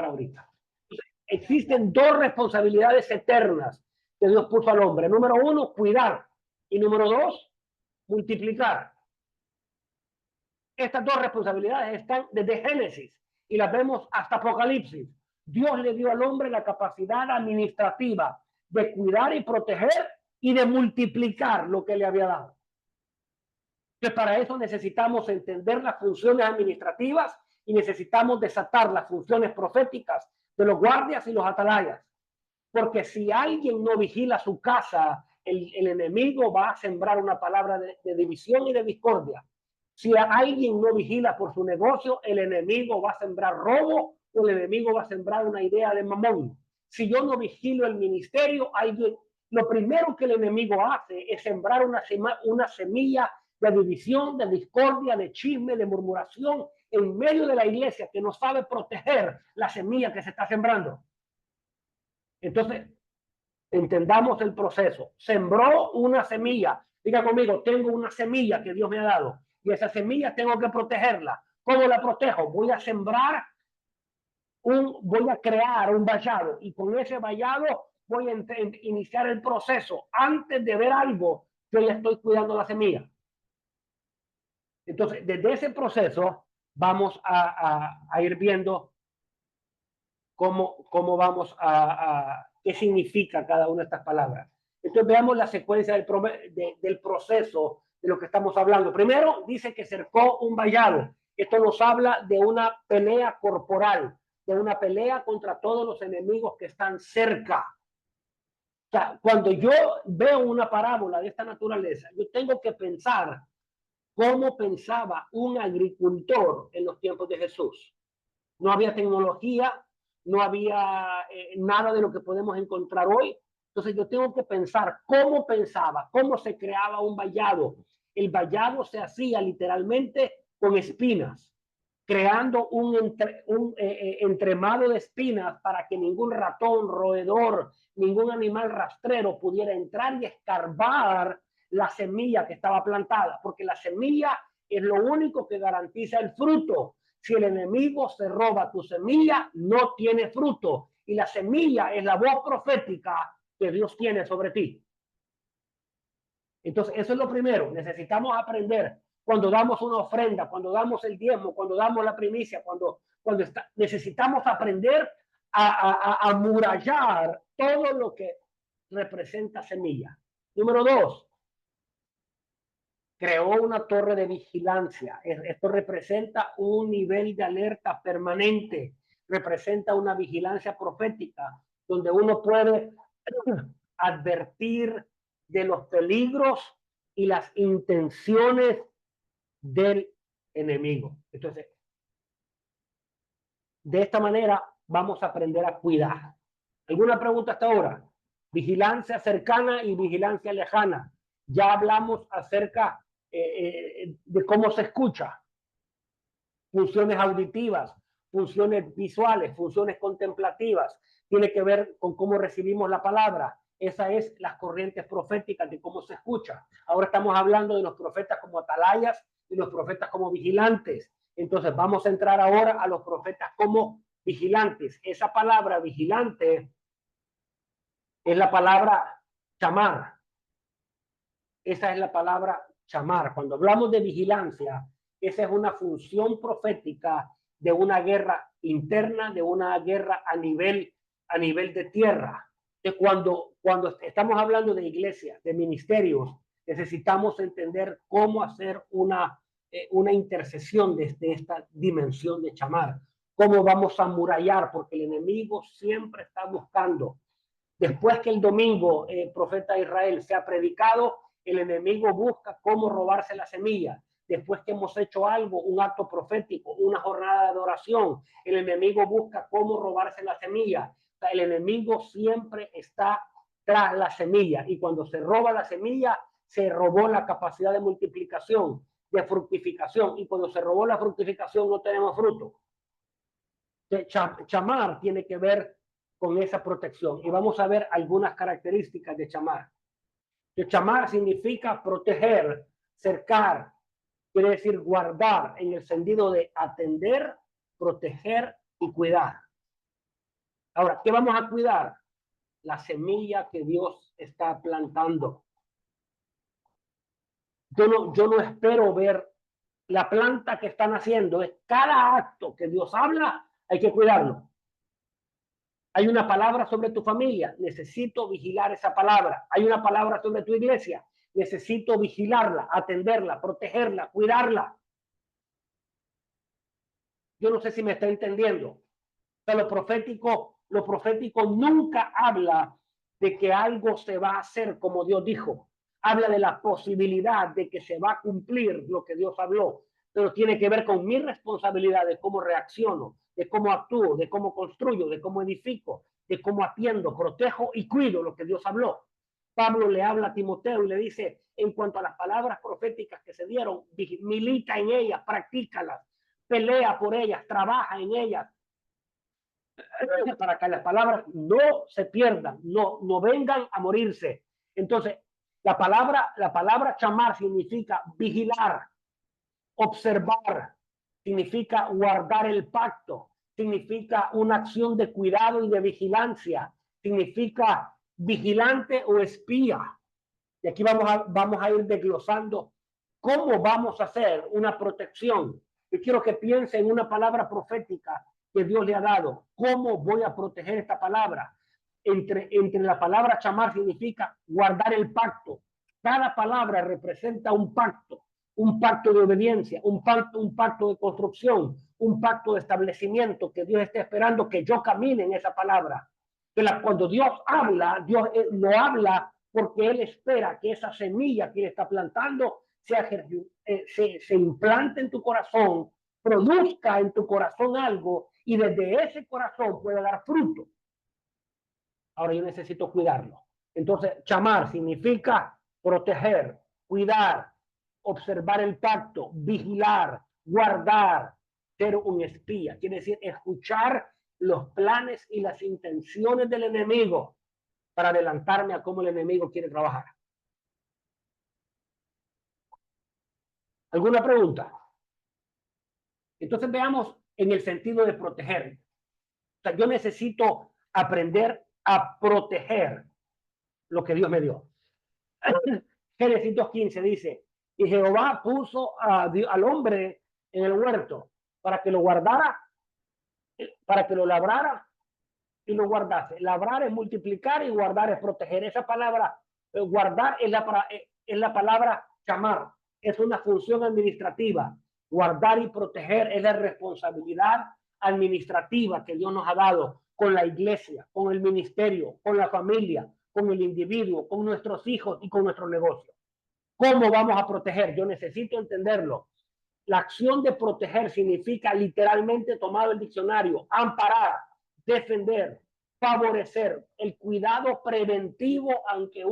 acabar ahorita. Existen dos responsabilidades eternas que Dios puso al hombre. Número uno, cuidar. Y número dos, multiplicar. Estas dos responsabilidades están desde Génesis y las vemos hasta Apocalipsis. Dios le dio al hombre la capacidad administrativa de cuidar y proteger y de multiplicar lo que le había dado. Que para eso necesitamos entender las funciones administrativas y necesitamos desatar las funciones proféticas de los guardias y los atalayas. Porque si alguien no vigila su casa, el enemigo va a sembrar una palabra de división y de discordia. Si alguien no vigila por su negocio, el enemigo va a sembrar robo o el enemigo va a sembrar una idea de mamón. Si yo no vigilo el ministerio, lo primero que el enemigo hace es sembrar una semilla de división, de discordia, de chisme, de murmuración en medio de la iglesia que no sabe proteger la semilla que se está sembrando. Entonces, entendamos el proceso. Sembró una semilla. Diga conmigo, tengo una semilla que Dios me ha dado y esa semilla tengo que protegerla. ¿Cómo la protejo? Voy a sembrar voy a crear un vallado y con ese vallado voy a iniciar el proceso. Antes de ver algo, yo ya estoy cuidando la semilla. Entonces, desde ese proceso vamos a ir viendo cómo vamos qué significa cada una de estas palabras. Entonces veamos la secuencia del proceso de lo que estamos hablando. Primero dice que cercó un vallado. Esto nos habla de una pelea corporal, de una pelea contra todos los enemigos que están cerca. O sea, cuando yo veo una parábola de esta naturaleza, yo tengo que pensar cómo pensaba un agricultor en los tiempos de Jesús. No había tecnología, no había nada de lo que podemos encontrar hoy. Entonces yo tengo que pensar cómo pensaba, cómo se creaba un vallado. El vallado se hacía literalmente con espinas, creando un entremado de espinas para que ningún ratón, roedor, ningún animal rastrero pudiera entrar y escarbar la semilla que estaba plantada, porque la semilla es lo único que garantiza el fruto. Si el enemigo se roba tu semilla, no tiene fruto. Y la semilla es la voz profética que Dios tiene sobre ti. Entonces, eso es lo primero. Necesitamos aprender cuando damos una ofrenda, cuando damos el diezmo, cuando damos la primicia, necesitamos aprender a amurallar todo lo que representa semilla. Número dos, creó una torre de vigilancia. Esto representa un nivel de alerta permanente, representa una vigilancia profética, donde uno puede advertir de los peligros y las intenciones del enemigo. Entonces, de esta manera vamos a aprender a cuidar. ¿Alguna pregunta hasta ahora? Vigilancia cercana y vigilancia lejana. Ya hablamos acerca de cómo se escucha, funciones auditivas, funciones visuales, funciones contemplativas, tiene que ver con cómo recibimos la palabra. Esa es las corrientes proféticas de cómo se escucha. Ahora estamos hablando de los profetas como atalayas y los profetas como vigilantes. Entonces vamos a entrar ahora a los profetas como vigilantes. Esa palabra vigilante es la palabra chamar. Esa es la palabra chamar. Cuando hablamos de vigilancia, esa es una función profética de una guerra interna, de una guerra a nivel de tierra. Que cuando estamos hablando de iglesias, de ministerios, necesitamos entender cómo hacer una intercesión desde esta dimensión de chamar. Cómo vamos a amurallar, porque el enemigo siempre está buscando. Después que el domingo profeta Israel se ha predicado, el enemigo busca cómo robarse la semilla. Después que hemos hecho algo, un acto profético, una jornada de adoración, el enemigo busca cómo robarse la semilla. O sea, el enemigo siempre está tras la semilla y cuando se roba la semilla, se robó la capacidad de multiplicación, de fructificación, y cuando se robó la fructificación no tenemos fruto. Chamar tiene que ver con esa protección y vamos a ver algunas características de chamar. Chamar significa proteger, cercar, quiere decir guardar en el sentido de atender, proteger y cuidar. Ahora, ¿qué vamos a cuidar? La semilla que Dios está plantando. Yo no espero ver la planta que están haciendo. Es cada acto que Dios habla, hay que cuidarlo. Hay una palabra sobre tu familia, necesito vigilar esa palabra. Hay una palabra sobre tu iglesia, necesito vigilarla, atenderla, protegerla, cuidarla. Yo no sé si me está entendiendo. O sea, lo profético nunca habla de que algo se va a hacer como Dios dijo. Habla de la posibilidad de que se va a cumplir lo que Dios habló, pero tiene que ver con mi responsabilidad de cómo reacciono, de cómo actúo, de cómo construyo, de cómo edifico, de cómo atiendo, protejo y cuido lo que Dios habló. Pablo le habla a Timoteo y le dice, en cuanto a las palabras proféticas que se dieron, milita en ellas, practícalas, pelea por ellas, trabaja en ellas, para que las palabras no se pierdan, no vengan a morirse. Entonces, la palabra chamar significa vigilar, observar, significa guardar el pacto, significa una acción de cuidado y de vigilancia, significa vigilante o espía. Y aquí vamos a ir desglosando cómo vamos a hacer una protección. Yo quiero que piense en una palabra profética que Dios le ha dado. ¿Cómo voy a proteger esta palabra? Entre la palabra chamar significa guardar el pacto. Cada palabra representa un pacto de obediencia, un pacto de construcción, un pacto de establecimiento que Dios está esperando que yo camine en esa palabra. Cuando Dios Dios no habla porque Él espera que esa semilla que Él está plantando se implante en tu corazón, produzca en tu corazón algo y desde ese corazón pueda dar fruto. Ahora yo necesito cuidarlo. Entonces, chamar significa proteger, cuidar, observar el pacto, vigilar, guardar, ser un espía. Quiere decir escuchar los planes y las intenciones del enemigo para adelantarme a cómo el enemigo quiere trabajar. ¿Alguna pregunta? Entonces veamos en el sentido de proteger. O sea, yo necesito aprender a proteger lo que Dios me dio. Génesis 2:15 dice, y Jehová puso al hombre en el huerto para que lo guardara, para que lo labrara y lo guardase. Labrar es multiplicar y guardar es proteger. Esa palabra, guardar es la palabra chamar. Es una función administrativa. Guardar y proteger es la responsabilidad administrativa que Dios nos ha dado con la iglesia, con el ministerio, con la familia, con el individuo, con nuestros hijos y con nuestro negocio. ¿Cómo vamos a proteger? Yo necesito entenderlo. La acción de proteger significa literalmente, tomado el diccionario, amparar, defender, favorecer, el cuidado preventivo ante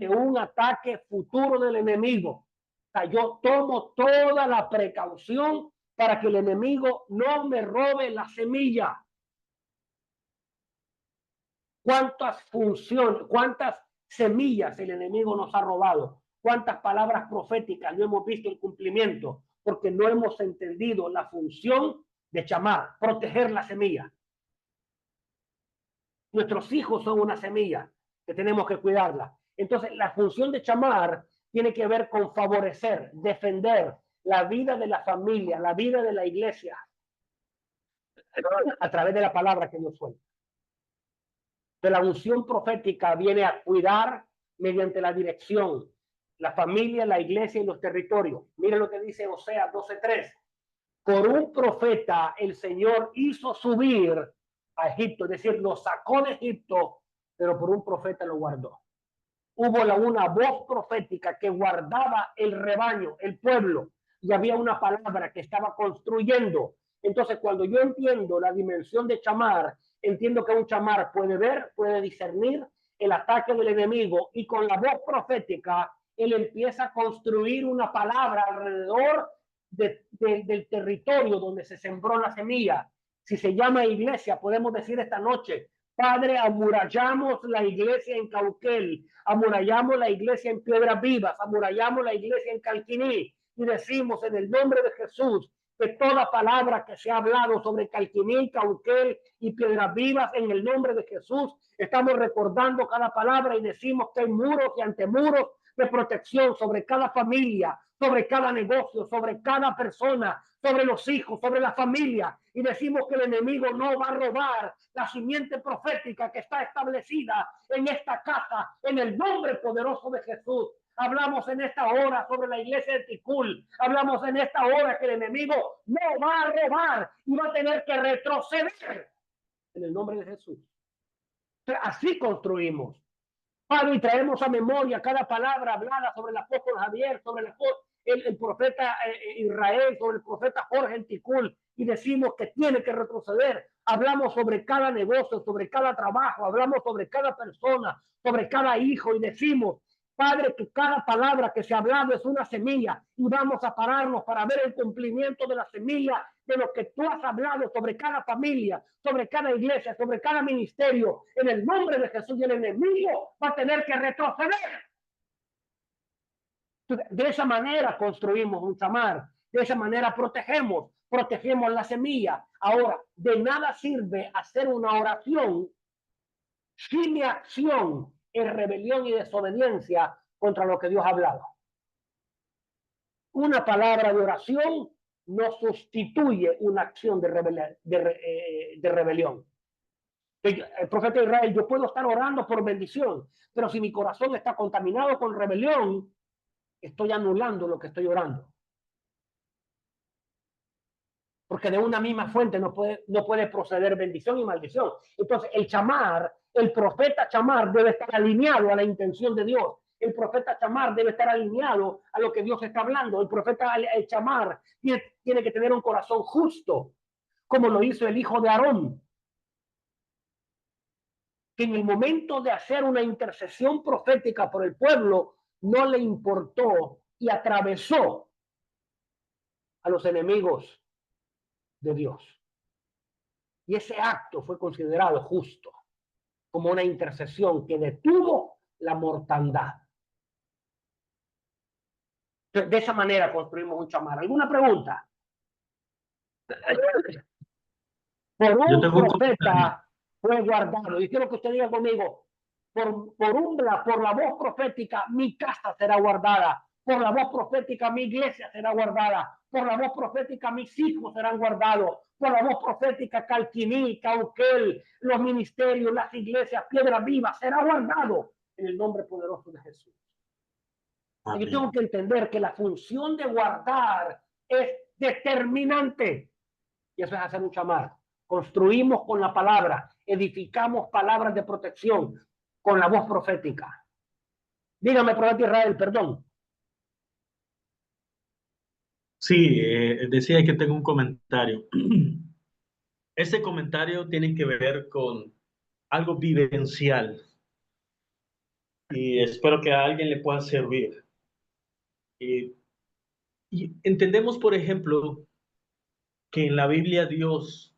un ataque futuro del enemigo. O sea, yo tomo toda la precaución para que el enemigo no me robe la semilla. ¿Cuántas semillas el enemigo nos ha robado? ¿Cuántas palabras proféticas no hemos visto el cumplimiento? Porque no hemos entendido la función de chamar, proteger la semilla. Nuestros hijos son una semilla que tenemos que cuidarla. Entonces, la función de chamar tiene que ver con favorecer, defender la vida de la familia, la vida de la iglesia, a través de la palabra que Dios suelta. De la unción profética viene a cuidar mediante la dirección, la familia, la iglesia y los territorios. Miren lo que dice Oseas 12:3. Por un profeta el Señor hizo subir a Egipto, es decir, lo sacó de Egipto, pero por un profeta lo guardó. Hubo una voz profética que guardaba el rebaño, el pueblo, y había una palabra que estaba construyendo. Entonces, cuando yo entiendo la dimensión de chamar, entiendo que un chamar puede ver, puede discernir el ataque del enemigo, y con la voz profética, él empieza a construir una palabra alrededor del territorio donde se sembró la semilla. Si se llama iglesia, podemos decir esta noche, Padre, amurallamos la iglesia en Cauquel, amurallamos la iglesia en Piedras Vivas, amurallamos la iglesia en Calquiní, y decimos en el nombre de Jesús que toda palabra que se ha hablado sobre Calquiní, Cauquel y Piedras Vivas, en el nombre de Jesús, estamos recordando cada palabra y decimos que hay muros y antemuros de protección sobre cada familia, sobre cada negocio, sobre cada persona, sobre los hijos, sobre la familia, y decimos que el enemigo no va a robar la simiente profética que está establecida en esta casa, en el nombre poderoso de Jesús. Hablamos en esta hora sobre la iglesia de Ticul. Hablamos en esta hora que el enemigo no va a robar y va a tener que retroceder en el nombre de Jesús. Así construimos. Padre, y traemos a memoria cada palabra hablada sobre el apóstol Javier, sobre el profeta Israel, sobre el profeta Jorge en Ticul, y decimos que tiene que retroceder. Hablamos sobre cada negocio, sobre cada trabajo, hablamos sobre cada persona, sobre cada hijo, y decimos, Padre, que cada palabra que se ha hablado es una semilla, y vamos a pararnos para ver el cumplimiento de la semilla de lo que tú has hablado sobre cada familia, sobre cada iglesia, sobre cada ministerio, en el nombre de Jesús. Y el enemigo va a tener que retroceder. De esa manera construimos un chamar, de esa manera protegemos la semilla. Ahora, de nada sirve hacer una oración si mi acción es rebelión y desobediencia contra lo que Dios ha hablado. Una palabra de oración no sustituye una acción de rebelión. El profeta Israel, yo puedo estar orando por bendición, pero si mi corazón está contaminado con rebelión, estoy anulando lo que estoy orando. Porque de una misma fuente no puede proceder bendición y maldición. Entonces, el profeta chamar debe estar alineado a la intención de Dios. El profeta chamar debe estar alineado a lo que Dios está hablando. El profeta chamar tiene que tener un corazón justo, como lo hizo el hijo de Aarón, que en el momento de hacer una intercesión profética por el pueblo, no le importó y atravesó a los enemigos de Dios. Y ese acto fue considerado justo, como una intercesión que detuvo la mortandad. De esa manera construimos un chamar. ¿Alguna pregunta? Por un profeta fue guardado. Y quiero que usted diga conmigo, por la voz profética, mi casa será guardada. Por la voz profética, mi iglesia será guardada. Por la voz profética, mis hijos serán guardados. Por la voz profética, Calquiní, Cauquel, los ministerios, las iglesias, Piedra Viva, será guardado en el nombre poderoso de Jesús. Amén. Yo tengo que entender que la función de guardar es determinante. Y eso es hacer un chamar. Construimos con la palabra, edificamos palabras de protección con la voz profética. Dígame, profeta Israel, perdón. Sí, decía que tengo un comentario. Ese comentario tiene que ver con algo vivencial y espero que a alguien le pueda servir. Y entendemos, por ejemplo, que en la Biblia Dios,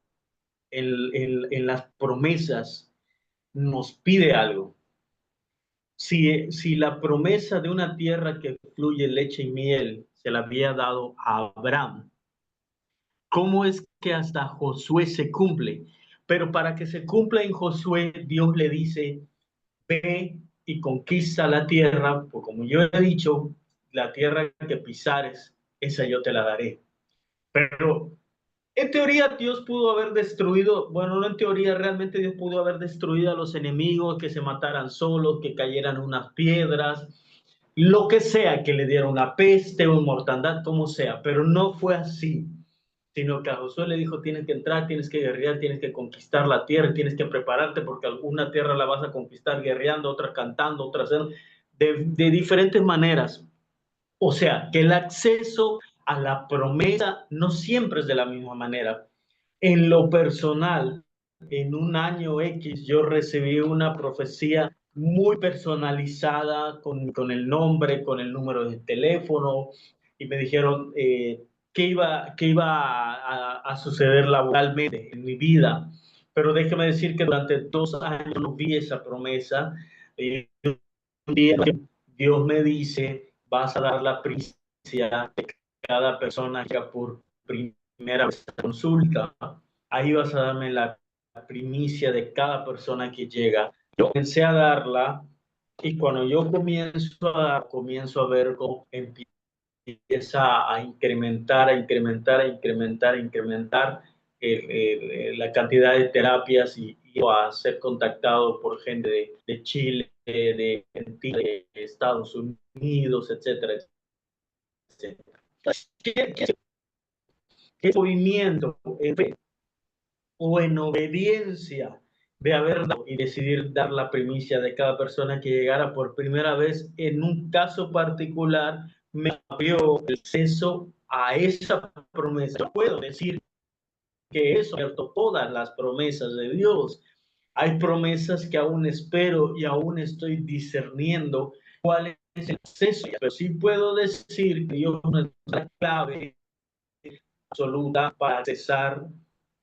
en las promesas, nos pide algo. Si la promesa de una tierra que fluye leche y miel se la había dado a Abraham, ¿cómo es que hasta Josué se cumple? Pero para que se cumpla en Josué, Dios le dice, ve y conquista la tierra, pues como yo he dicho, la tierra que pisares, esa yo te la daré. Pero en teoría Dios pudo haber destruido, bueno, no en teoría, realmente Dios pudo haber destruido a los enemigos, que se mataran solos, que cayeran unas piedras, lo que sea, que le diera una peste o mortandad, como sea, pero no fue así, sino que a Josué le dijo, tienes que entrar, tienes que guerrear, tienes que conquistar la tierra, tienes que prepararte porque alguna tierra la vas a conquistar guerreando, otra cantando, otra de diferentes maneras. O sea, que el acceso a la promesa no siempre es de la misma manera. En lo personal, en un año X, yo recibí una profecía muy personalizada con el nombre, con el número de teléfono, y me dijeron qué iba a suceder laboralmente en mi vida. Pero déjeme decir que durante 2 años no vi esa promesa. Un día Dios me dice, vas a dar la primicia de cada persona que por primera primera vez a consulta, ahí vas a darme la primicia de cada persona que llega. Yo comencé a darla y cuando yo comienzo a ver cómo empieza a incrementar, la cantidad de terapias y a ser contactado por gente de Chile, de Estados Unidos, etcétera, etcétera. ¿Qué movimiento en fe o en obediencia de haber dado y decidir dar la primicia de cada persona que llegara por primera vez en un caso particular me abrió el acceso a esa promesa? Yo puedo decir que eso es todas las promesas de Dios. Hay promesas que aún espero y aún estoy discerniendo cuál es el acceso, pero sí puedo decir que Dios nos da la clave absoluta para accesar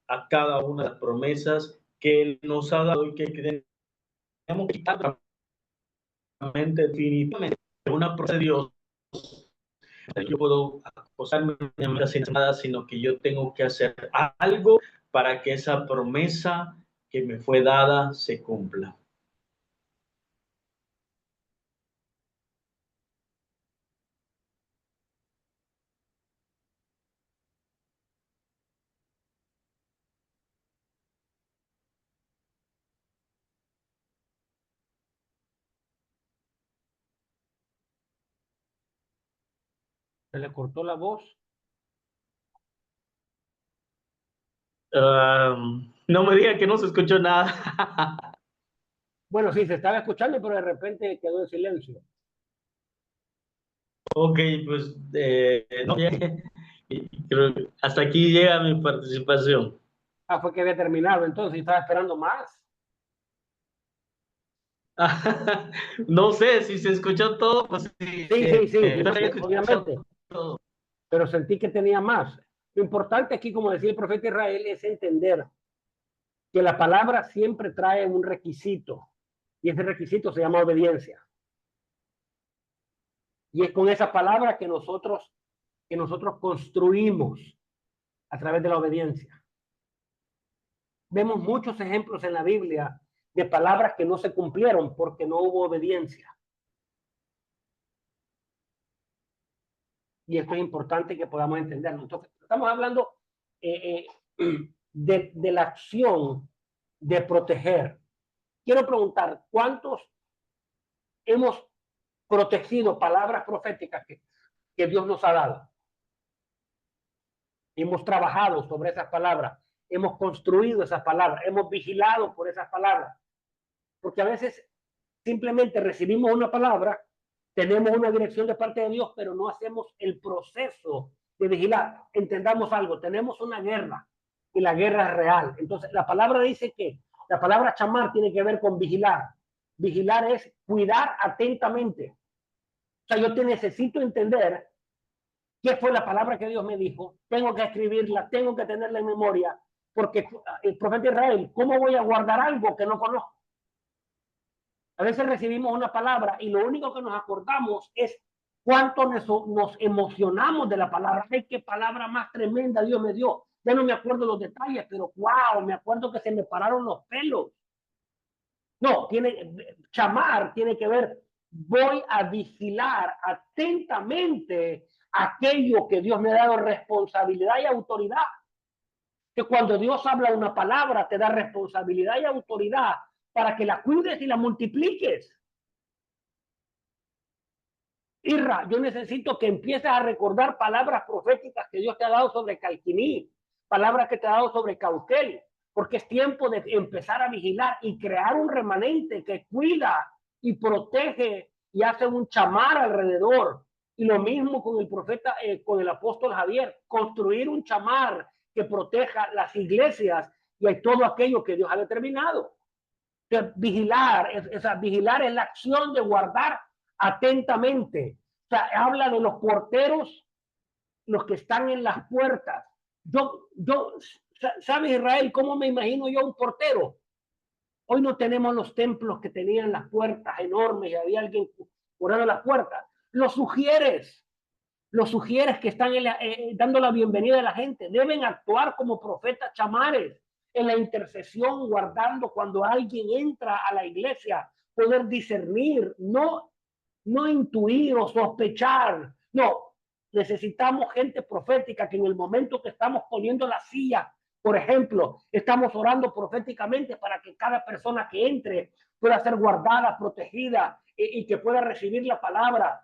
a cada una de las promesas que Él nos ha dado y que tenemos que quitar definitivamente una promesa de Dios. Yo puedo posarme sin nada, sino que yo tengo que hacer algo para que esa promesa que me fue dada se cumpla. Se le cortó la voz. No me diga que no se escuchó nada. Bueno, sí, se estaba escuchando, pero de repente quedó en silencio. Ok, pues no, creo que hasta aquí llega mi participación. Ah, fue que había terminado, entonces estaba esperando más. No sé si se escuchó todo, pues sí, Sí, sí, sí, escuchado obviamente, todo. pero sentí que tenía más. Lo importante aquí, como decía el profeta Israel, es entender que la palabra siempre trae un requisito, y ese requisito se llama obediencia. Y es con esa palabra que nosotros construimos a través de la obediencia. Vemos muchos ejemplos en la Biblia de palabras que no se cumplieron porque no hubo obediencia. Y esto es importante que podamos entenderlo. Entonces, estamos hablando de la acción de proteger. Quiero preguntar, ¿cuántos hemos protegido palabras proféticas que Dios nos ha dado? Hemos trabajado sobre esas palabras, hemos construido esas palabras, hemos vigilado por esas palabras. Porque a veces simplemente recibimos una palabra, tenemos una dirección de parte de Dios, pero no hacemos el proceso de vigilar. Entendamos algo, tenemos una guerra y la guerra es real. Entonces, la palabra dice que la palabra chamar tiene que ver con vigilar. Vigilar es cuidar atentamente. O sea, yo te necesito entender qué fue la palabra que Dios me dijo, tengo que escribirla, tengo que tenerla en memoria, porque el profeta Israel, ¿cómo voy a guardar algo que no conozco? A veces recibimos una palabra y lo único que nos acordamos es cuánto nos emocionamos de la palabra. ¡Ay, qué palabra más tremenda Dios me dio! Ya no me acuerdo los detalles, pero wow, me acuerdo que se me pararon los pelos. No, chamar tiene que ver, voy a vigilar atentamente aquello que Dios me ha dado responsabilidad y autoridad. Que cuando Dios habla una palabra, te da responsabilidad y autoridad para que la cuides y la multipliques. Irra, yo necesito que empieces a recordar palabras proféticas que Dios te ha dado sobre Calquiní, palabras que te ha dado sobre Cauquel, porque es tiempo de empezar a vigilar y crear un remanente que cuida y protege y hace un chamar alrededor. Y lo mismo con el profeta, con el apóstol Javier, construir un chamar que proteja las iglesias y hay todo aquello que Dios ha determinado. Vigilar es la acción de guardar atentamente. O sea, habla de los porteros, los que están en las puertas. ¿Sabes, Israel, cómo me imagino yo un portero? Hoy no tenemos los templos que tenían las puertas enormes y había alguien curando las puertas. Los sugieres Los sugieres que están dando la bienvenida a la gente deben actuar como profetas chamares en la intercesión, guardando cuando alguien entra a la iglesia, poder discernir, no intuir o sospechar. No, necesitamos gente profética que en el momento que estamos poniendo la silla, por ejemplo, estamos orando proféticamente para que cada persona que entre pueda ser guardada, protegida y que pueda recibir la palabra.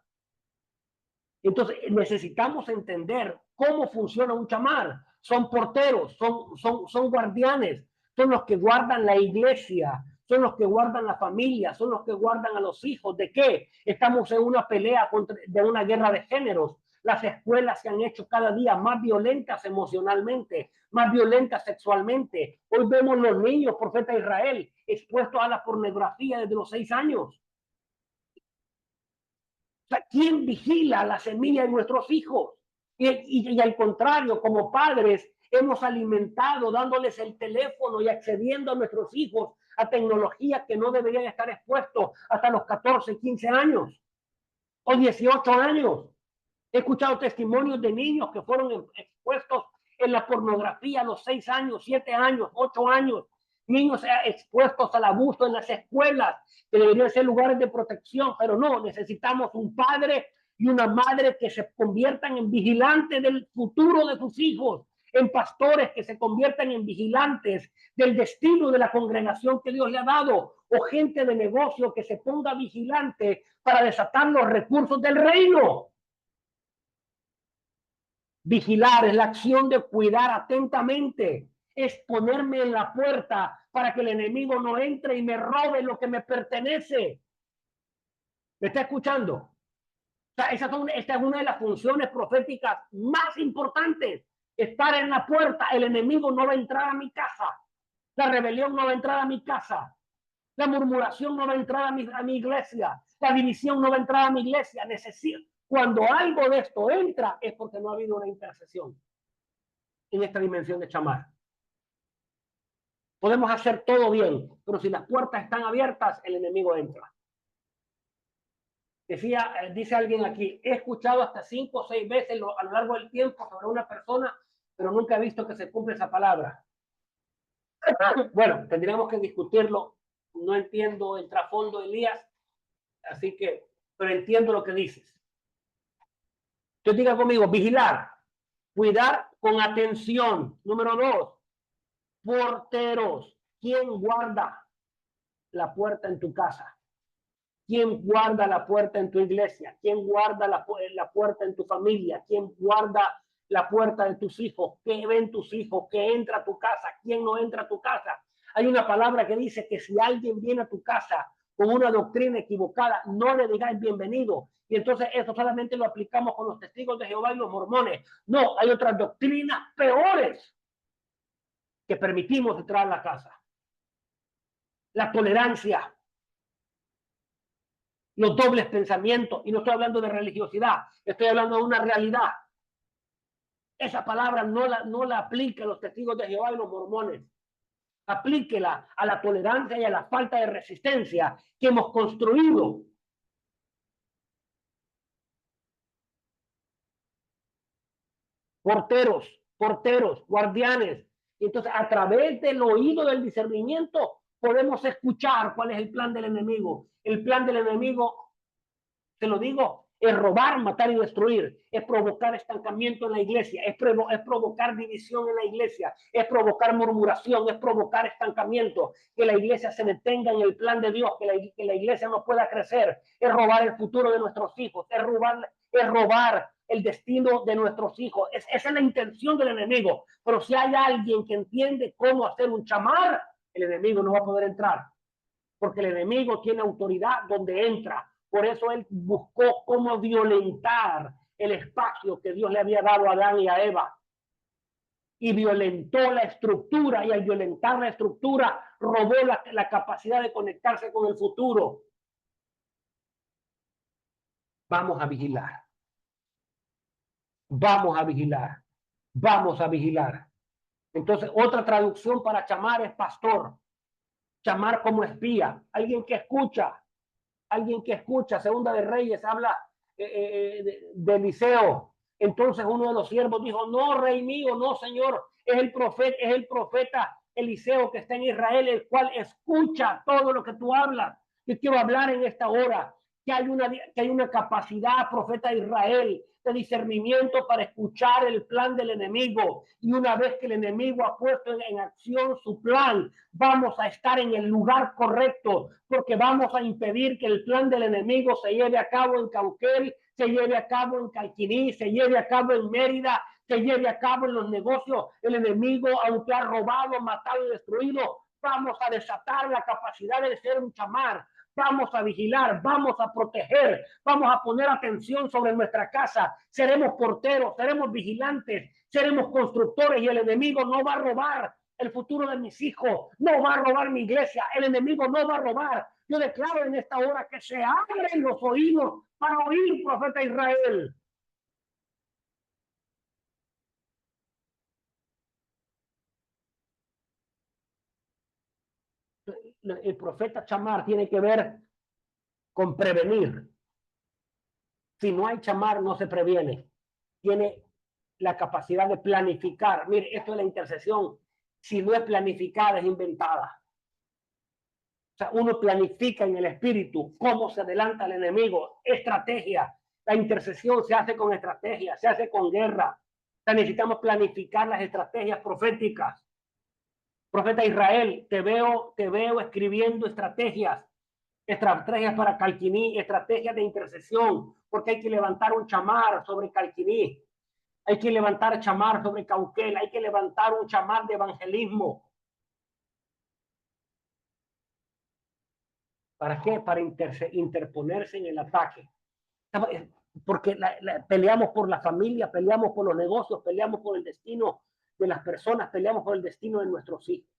Entonces necesitamos entender cómo funciona un chamar. Son porteros, son guardianes, son los que guardan la iglesia, son los que guardan la familia, son los que guardan a los hijos. ¿De qué? Estamos en una pelea de una guerra de géneros. Las escuelas se han hecho cada día más violentas emocionalmente, más violentas sexualmente. Hoy vemos los niños, profeta Israel, expuestos a la pornografía desde los 6 años. O sea, ¿quién vigila la semilla de nuestros hijos? Y al contrario, como padres, hemos alimentado dándoles el teléfono y accediendo a nuestros hijos a tecnología que no deberían estar expuestos hasta los 14, 15 años o 18 años. He escuchado testimonios de niños que fueron expuestos en la pornografía a los 6 años, 7 años, 8 años. Niños expuestos al abuso en las escuelas, que deberían ser lugares de protección, pero no, necesitamos un padre y una madre que se conviertan en vigilantes del futuro de sus hijos, en pastores que se conviertan en vigilantes del destino de la congregación que Dios le ha dado, o gente de negocio que se ponga vigilante para desatar los recursos del reino. Vigilar es la acción de cuidar atentamente, es ponerme en la puerta para que el enemigo no entre y me robe lo que me pertenece. ¿Me está escuchando? O sea, esta es una de las funciones proféticas más importantes. Estar en la puerta. El enemigo no va a entrar a mi casa. La rebelión no va a entrar a mi casa. La murmuración no va a entrar a mi iglesia. La división no va a entrar a mi iglesia. Cuando algo de esto entra es porque no ha habido una intercesión en esta dimensión de chamar. Podemos hacer todo bien, pero si las puertas están abiertas, el enemigo entra. Dice alguien aquí, he escuchado hasta 5 o 6 veces a lo largo del tiempo sobre una persona, pero nunca he visto que se cumpla esa palabra. Bueno, tendríamos que discutirlo. No entiendo el trasfondo de Elías, así que, pero entiendo lo que dices. Entonces diga conmigo, vigilar, cuidar con atención. Número 2, porteros. ¿Quién guarda la puerta en tu casa? ¿Quién guarda la puerta en tu iglesia? ¿Quién guarda la puerta en tu familia? ¿Quién guarda la puerta de tus hijos? ¿Qué ven tus hijos? ¿Qué entra a tu casa? ¿Quién no entra a tu casa? Hay una palabra que dice que si alguien viene a tu casa con una doctrina equivocada, no le digáis bienvenido. Y entonces eso solamente lo aplicamos con los testigos de Jehová y los mormones. No, hay otras doctrinas peores que permitimos entrar a la casa. La tolerancia, los dobles pensamientos, y no estoy hablando de religiosidad, estoy hablando de una realidad. Esa palabra no la aplica a los testigos de Jehová y los mormones. Aplíquela a la tolerancia y a la falta de resistencia que hemos construido. Porteros, guardianes. Y entonces, a través del oído del discernimiento, podemos escuchar cuál es el plan del enemigo. El plan del enemigo, te lo digo, es robar, matar y destruir, es provocar estancamiento en la iglesia, es provocar división en la iglesia, es provocar murmuración, es provocar estancamiento, que la iglesia se detenga en el plan de Dios, que la iglesia no pueda crecer, es robar el futuro de nuestros hijos, es robar el destino de nuestros hijos. Esa es la intención del enemigo. Pero si hay alguien que entiende cómo hacer un chamar, el enemigo no va a poder entrar, porque el enemigo tiene autoridad donde entra. Por eso él buscó cómo violentar el espacio que Dios le había dado a Adán y a Eva. Y violentó la estructura, y al violentar la estructura, robó la capacidad de conectarse con el futuro. Vamos a vigilar. Vamos a vigilar. Vamos a vigilar. Entonces, otra traducción para chamar es pastor. Chamar como espía. Alguien que escucha. Segunda de Reyes habla de Eliseo, Entonces uno de los siervos dijo, no, rey mío, no, señor, es el profeta Eliseo que está en Israel, el cual escucha todo lo que tú hablas. Yo quiero hablar en esta hora que hay una capacidad, profeta de Israel, de discernimiento para escuchar el plan del enemigo. Y una vez que el enemigo ha puesto en acción su plan, vamos a estar en el lugar correcto, porque vamos a impedir que el plan del enemigo se lleve a cabo en Cauquel, se lleve a cabo en Calquiní, se lleve a cabo en Mérida, se lleve a cabo en los negocios. El enemigo, aunque ha robado, matado y destruido, vamos a desatar la capacidad de ser un chamar. Vamos a vigilar, vamos a proteger, vamos a poner atención sobre nuestra casa. Seremos porteros, seremos vigilantes, seremos constructores y el enemigo no va a robar el futuro de mis hijos, no va a robar mi iglesia, el enemigo no va a robar. Yo declaro en esta hora que se abren los oídos para oír, profeta Israel. El profeta chamar tiene que ver con prevenir. Si no hay chamar, no se previene. Tiene la capacidad de planificar. Mire, esto es la intercesión. Si no es planificada, es inventada. O sea, uno planifica en el espíritu cómo se adelanta el enemigo. Estrategia. La intercesión se hace con estrategia, se hace con guerra. O sea, necesitamos planificar las estrategias proféticas. Profeta Israel, te veo escribiendo estrategias para Calquiní, estrategias de intercesión, porque hay que levantar un chamar sobre Calquiní, hay que levantar chamar sobre Cauquel, hay que levantar un chamar de evangelismo. ¿Para qué? Para interponerse en el ataque. Porque peleamos por la familia, peleamos por los negocios, peleamos por el destino de las personas, peleamos por el destino de nuestros hijos.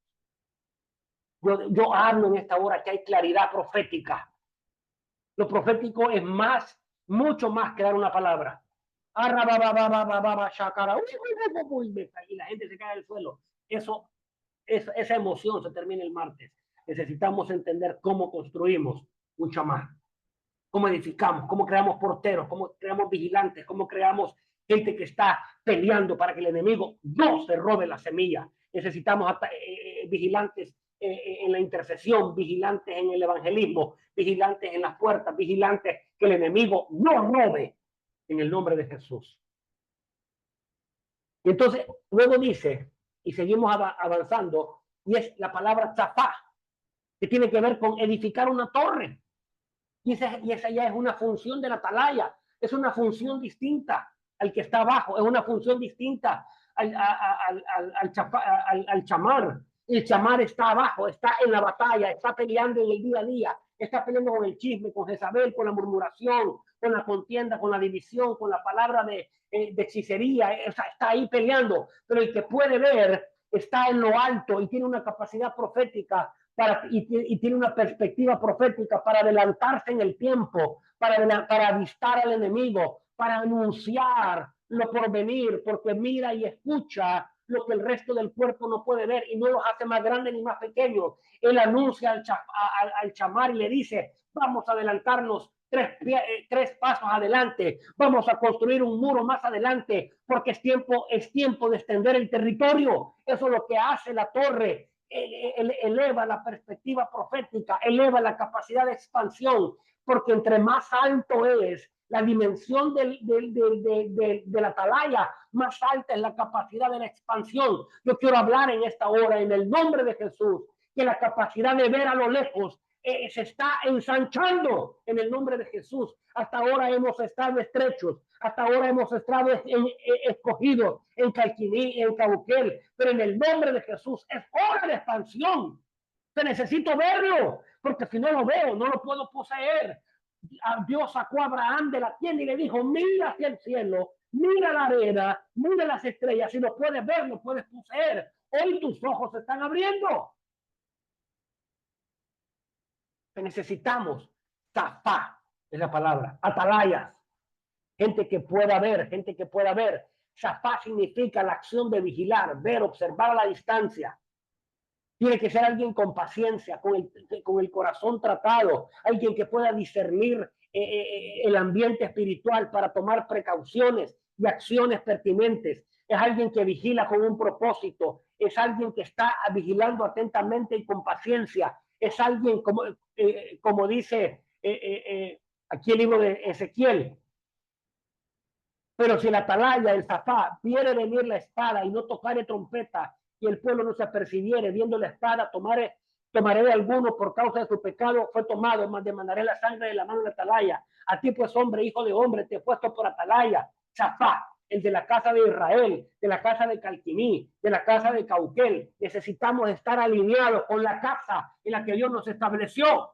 Yo hablo en esta hora que hay claridad profética. Lo profético es mucho más que dar una palabra. Y la gente se cae del suelo. Esa emoción se termina el martes. Necesitamos entender cómo construimos un chamar, cómo edificamos, cómo creamos porteros, cómo creamos vigilantes, cómo creamos gente que está peleando para que el enemigo no se robe la semilla. Necesitamos vigilantes en la intercesión, vigilantes en el evangelismo, vigilantes en las puertas, vigilantes que el enemigo no robe en el nombre de Jesús. Y entonces luego dice, y seguimos avanzando, y es la palabra tzafá, que tiene que ver con edificar una torre. Y esa ya es una función de la atalaya, es una función distinta al que está abajo, es una función distinta al chamar. El chamar está abajo, está en la batalla, está peleando en el día a día, está peleando con el chisme, con Jezabel, con la murmuración, con la contienda, con la división, con la palabra de hechicería, o sea, está ahí peleando, pero el que puede ver está en lo alto y tiene una capacidad profética y tiene una perspectiva profética para adelantarse en el tiempo, para avistar al enemigo, para anunciar lo por venir, porque mira y escucha lo que el resto del cuerpo no puede ver y no los hace más grandes ni más pequeños. Él anuncia al chamar y le dice, vamos a adelantarnos 3 pasos adelante, vamos a construir un muro más adelante, porque es tiempo de extender el territorio. Eso es lo que hace la torre. Eleva la perspectiva profética, eleva la capacidad de expansión, porque entre más alto es la dimensión de la atalaya, más alta es la capacidad de la expansión. Yo quiero hablar en esta hora, en el nombre de Jesús, que la capacidad de ver a lo lejos se está ensanchando en el nombre de Jesús. Hasta ahora hemos estado estrechos, hasta ahora hemos estado escogidos en Calquiní, en Cauquel, pero en el nombre de Jesús es hora de expansión. Te necesito verlo, porque si no lo veo, no lo puedo poseer. Dios sacó a Abraham de la tienda y le dijo, mira hacia el cielo, mira la arena, mira las estrellas, si lo puedes ver, lo puedes poseer. Hoy tus ojos se están abriendo. Necesitamos tzafá, es la palabra, atalayas, gente que pueda ver, gente que pueda ver. Tzafá significa la acción de vigilar, ver, observar a la distancia. Tiene que ser alguien con paciencia, con el corazón tratado, alguien que pueda discernir el ambiente espiritual para tomar precauciones y acciones pertinentes. Es alguien que vigila con un propósito. Es alguien que está vigilando atentamente y con paciencia. Es alguien, como dice aquí el libro de Ezequiel. Pero si la atalaya, el zafá, viere venir la espada y no tocare trompeta, y el pueblo no se apercibiere viendo la espada, tomaré de alguno por causa de su pecado, fue tomado, mas demandaré la sangre de la mano de la atalaya. A ti pues, hombre, hijo de hombre, te he puesto por atalaya, zafá, el de la casa de Israel, de la casa de Calquiní, de la casa de Cauquel. Necesitamos estar alineados con la casa en la que Dios nos estableció.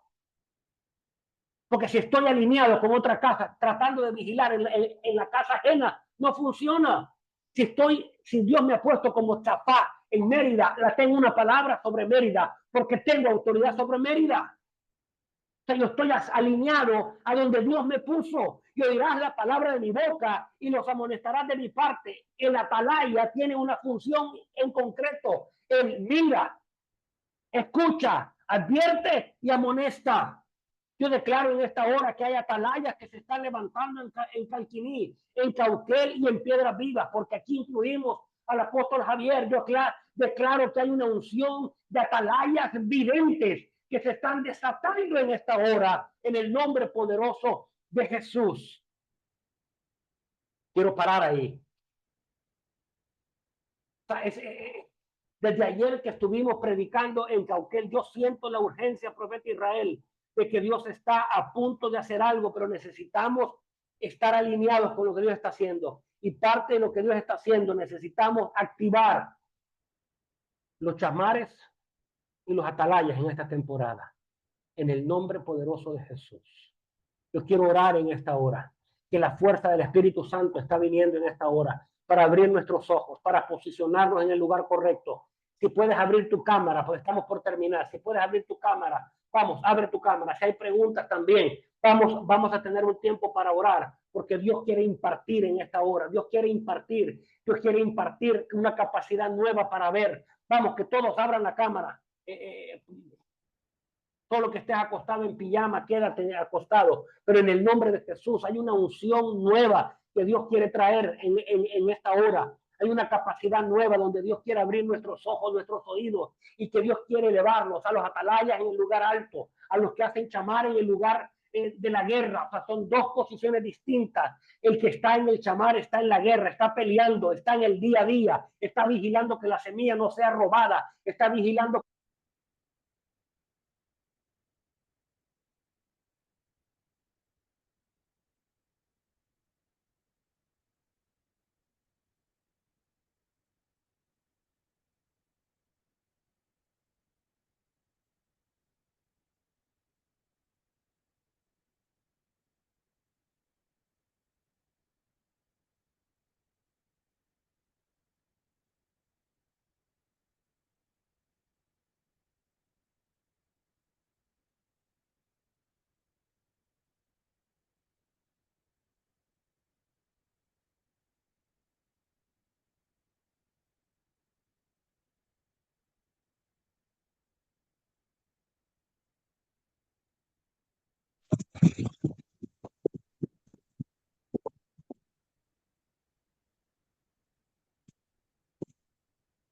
Porque si estoy alineado con otra casa, tratando de vigilar en la casa ajena, no funciona. Si Dios me ha puesto como Chapá en Mérida, la tengo una palabra sobre Mérida, porque tengo autoridad sobre Mérida. O sea, yo estoy alineado a donde Dios me puso. Y oirás la palabra de mi boca y los amonestarás de mi parte. El atalaya tiene una función en concreto. Él mira, escucha, advierte y amonesta. Yo declaro en esta hora que hay atalayas que se están levantando en Calquiní, en Cauquel y en Piedras Vivas, porque aquí incluimos al apóstol Javier. Yo declaro que hay una unción de atalayas videntes que se están desatando en esta hora, en el nombre poderoso de Jesús. Quiero parar ahí. Desde ayer que estuvimos predicando en Cauquel, yo siento la urgencia, profeta Israel, de que Dios está a punto de hacer algo, pero necesitamos estar alineados con lo que Dios está haciendo. Y parte de lo que Dios está haciendo, necesitamos activar los chamares y los atalayas en esta temporada. En el nombre poderoso de Jesús. Yo quiero orar en esta hora, que la fuerza del Espíritu Santo está viniendo en esta hora para abrir nuestros ojos, para posicionarnos en el lugar correcto. Si puedes abrir tu cámara, pues estamos por terminar. Si puedes abrir tu cámara, vamos, abre tu cámara. Si hay preguntas también, vamos a tener un tiempo para orar, porque Dios quiere impartir en esta hora. Dios quiere impartir una capacidad nueva para ver. Vamos, que todos abran la cámara. Todo lo que estés acostado en pijama, quédate acostado. Pero en el nombre de Jesús hay una unción nueva que Dios quiere traer en esta hora. Hay una capacidad nueva donde Dios quiere abrir nuestros ojos, nuestros oídos, y que Dios quiere elevarnos a los atalayas en el lugar alto, a los que hacen chamar en el lugar de la guerra. O sea, son dos posiciones distintas. El que está en el chamar está en la guerra, está peleando, está en el día a día, está vigilando que la semilla no sea robada, está vigilando.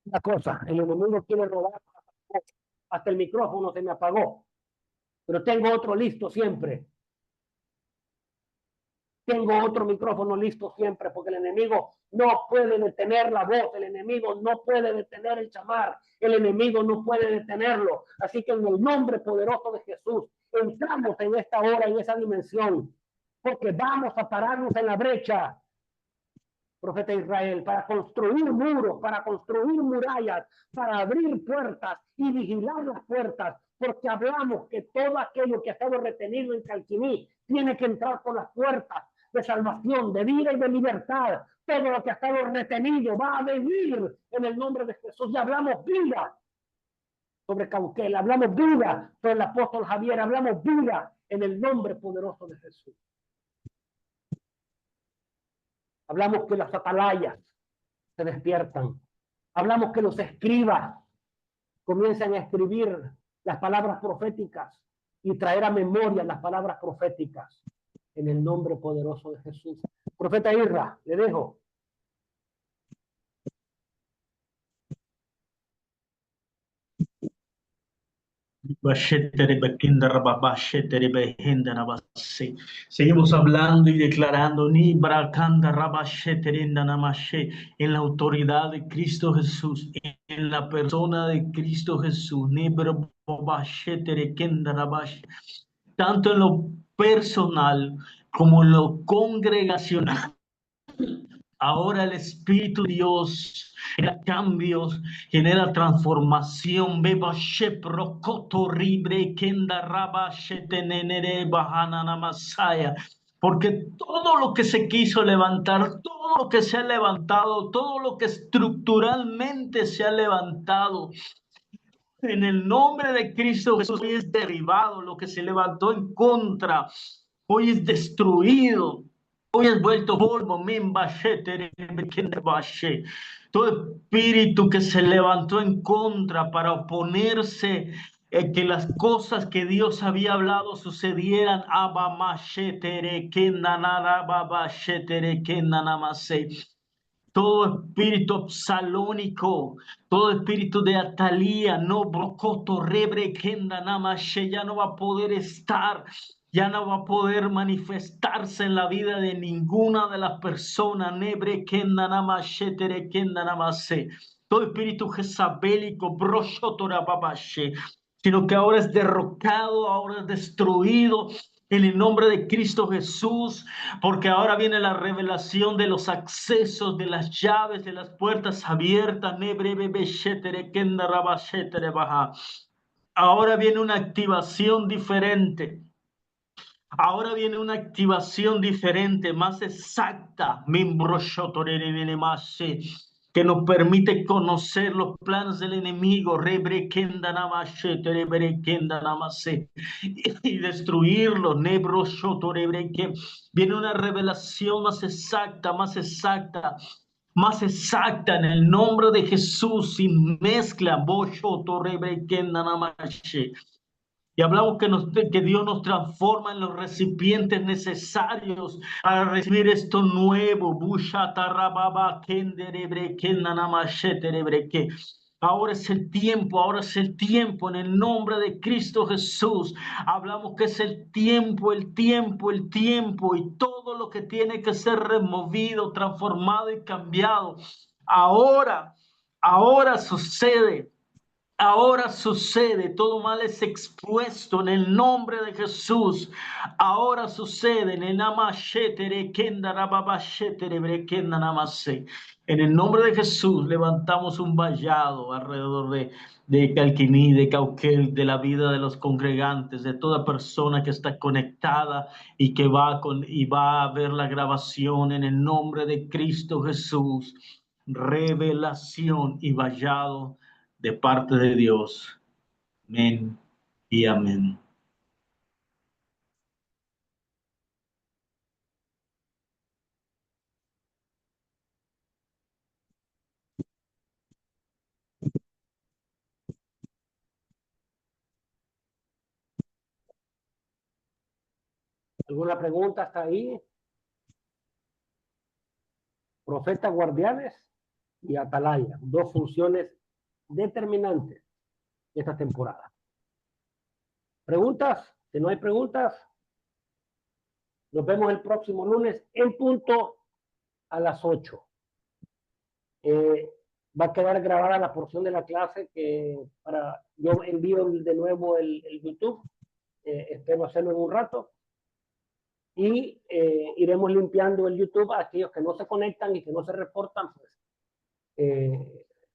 Una cosa, el enemigo quiere robar, hasta el micrófono se me apagó, pero tengo otro listo siempre. Tengo otro micrófono listo siempre, porque el enemigo no puede detener la voz, el enemigo no puede detener el chamar, el enemigo no puede detenerlo. Así que en el nombre poderoso de Jesús, entramos en esta hora, en esa dimensión, porque vamos a pararnos en la brecha, profeta Israel, para construir muros, para construir murallas, para abrir puertas y vigilar las puertas, porque hablamos que todo aquello que ha estado retenido en Calquiní tiene que entrar por las puertas de salvación, de vida y de libertad. Todo lo que ha estado retenido va a venir en el nombre de Jesús. Y hablamos vida sobre Cauquel, hablamos vida sobre el apóstol Javier, hablamos vida en el nombre poderoso de Jesús. Hablamos que las atalayas se despiertan. Hablamos que los escribas comienzan a escribir las palabras proféticas y traer a memoria las palabras proféticas en el nombre poderoso de Jesús. Profeta Irra, le dejo. Seguimos hablando y declarando en la autoridad de Cristo Jesús, en la persona de Cristo Jesús, tanto en lo personal como en lo congregacional. Ahora el Espíritu de Dios genera cambios, genera transformación. Porque todo lo que se quiso levantar, todo lo que se ha levantado, todo lo que estructuralmente se ha levantado, en el nombre de Cristo Jesús hoy es derribado. Lo que se levantó en contra, hoy es destruido. Hoy es vuelto polvo. Todo espíritu que se levantó en contra para oponerse que las cosas que Dios había hablado sucedieran. Todo espíritu psalónico, todo espíritu de Atalía, no brocoto, rebre, kenda, namashe, ya no va a poder estar, ya no va a poder manifestarse en la vida de ninguna de las personas. Nebre, kenda, namashe, tere, kenda, namase. Todo espíritu jezabélico, broshotora, babashe, sino que ahora es derrocado, ahora es destruido en el nombre de Cristo Jesús, porque ahora viene la revelación de los accesos, de las llaves, de las puertas abiertas. Ahora viene una activación diferente. Ahora viene una activación diferente, más exacta, que nos permite conocer los planes del enemigo y destruirlos. Viene una revelación más exacta, más exacta en el nombre de Jesús, sin mezcla. Y hablamos que Dios nos transforma en los recipientes necesarios para recibir esto nuevo. Ahora es el tiempo en el nombre de Cristo Jesús. Hablamos que es el tiempo, y todo lo que tiene que ser removido, transformado y cambiado. Ahora sucede. Ahora sucede, todo mal es expuesto en el nombre de Jesús. Ahora sucede en el En el nombre de Jesús levantamos un vallado alrededor de Calquiní, de Cauquel, de la vida de los congregantes, de toda persona que está conectada y que va a ver la grabación en el nombre de Cristo Jesús. Revelación y vallado de parte de Dios. Amén y amén. ¿Alguna pregunta hasta ahí? Profetas guardianes y atalaya, dos funciones determinantes de esta temporada. ¿Preguntas? Si no hay preguntas, nos vemos el próximo lunes en punto a las 8. Va a quedar grabada la porción de la clase que yo envío de nuevo el YouTube. Espero hacerlo en un rato. Y iremos limpiando el YouTube a aquellos que no se conectan y que no se reportan. Pues.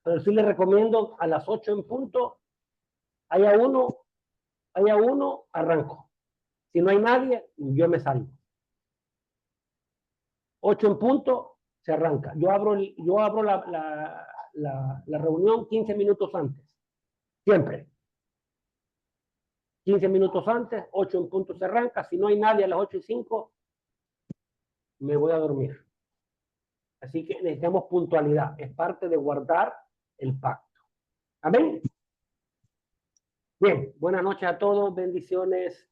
Pero sí les recomiendo a las 8 en punto. Haya uno, arranco. Si no hay nadie, yo me salgo. 8 en punto, se arranca. Yo abro la reunión 15 minutos antes. Siempre. 15 minutos antes, 8 en punto se arranca. Si no hay nadie a las 8:05, me voy a dormir. Así que necesitamos puntualidad. Es parte de guardar el pacto. Amén. Bien, buenas noches a todos. Bendiciones.